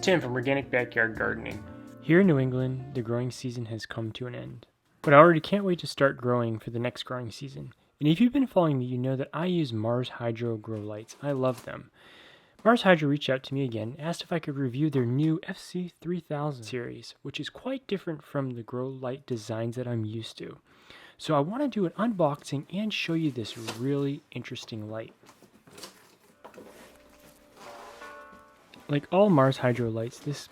Tim from Organic Backyard Gardening. Here in New England, the growing season has come to an end, but I already can't wait to start growing for the next growing season. And if you've been following me, you know that I use Mars Hydro grow lights. I love them. Mars Hydro reached out to me again, asked if I could review their new FC3000 series, which is quite different from the grow light designs that I'm used to. So I want to do an unboxing and show you this really interesting light. Like all Mars Hydro lights, this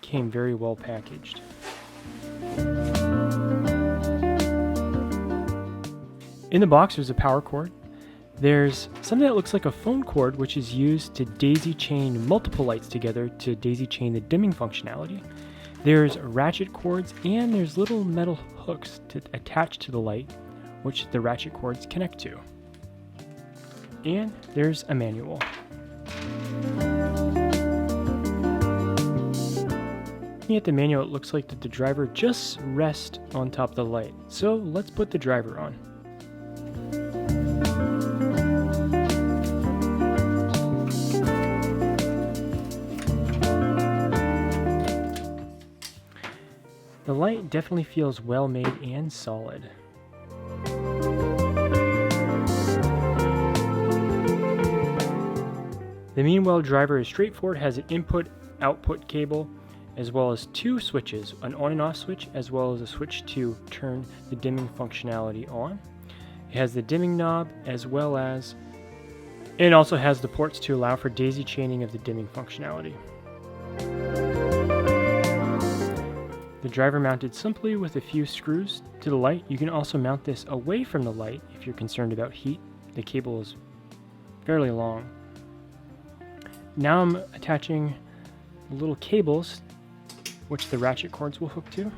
came very well packaged. In the box there's a power cord. There's something that looks like a phone cord, which is used to daisy chain multiple lights together to daisy chain the dimming functionality. There's ratchet cords, and there's little metal hooks to attach to the light, which the ratchet cords connect to. And there's a manual. Looking at the manual, it looks like that the driver just rests on top of the light. So let's put the driver on. The light definitely feels well made and solid. The Meanwell driver is straightforward, has an input-output cable, as well as two switches, an on and off switch, as well as a switch to turn the dimming functionality on. It has the dimming knob, as well as, and it also has the ports to allow for daisy chaining of the dimming functionality. The driver mounted simply with a few screws to the light. You can also mount this away from the light if you're concerned about heat. The cable is fairly long. Now I'm attaching the little cables, which the ratchet cords will hook to.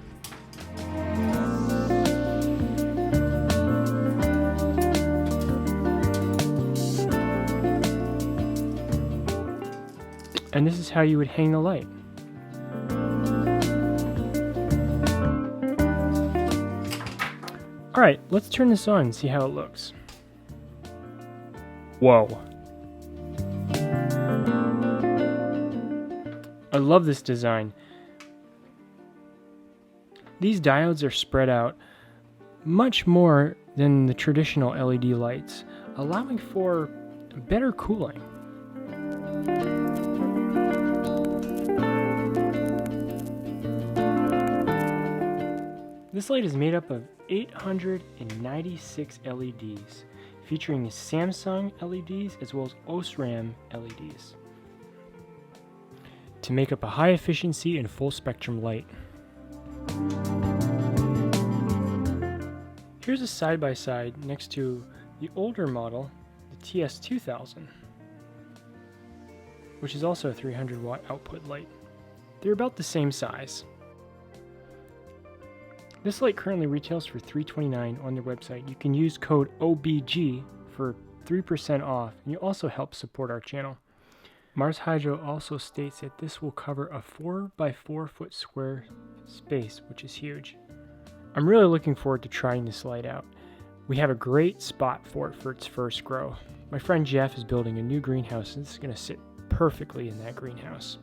And this is how you would hang the light. Alright, let's turn this on and see how it looks. Whoa. I love this design. These diodes are spread out much more than the traditional LED lights, allowing for better cooling. This light is made up of 896 LEDs, featuring Samsung LEDs as well as Osram LEDs, to make up a high efficiency and full spectrum light. Here's a side-by-side next to the older model, the TS2000, which is also a 300 watt output light. They're about the same size. This light currently retails for $329 on their website. You can use code OBG for 3% off, and you also help support our channel. Mars Hydro also states that this will cover a 4 by 4 foot square space, which is huge. I'm really looking forward to trying this light out. We have a great spot for it for its first grow. My friend Jeff is building a new greenhouse, and this is going to sit perfectly in that greenhouse.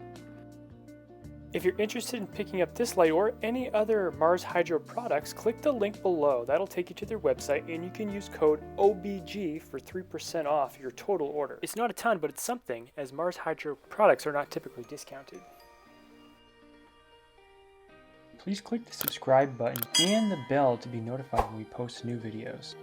If you're interested in picking up this light or any other Mars Hydro products, click the link below. That'll take you to their website, and you can use code OBG for 3% off your total order. It's not a ton, but it's something, as Mars Hydro products are not typically discounted. Please click the subscribe button and the bell to be notified when we post new videos.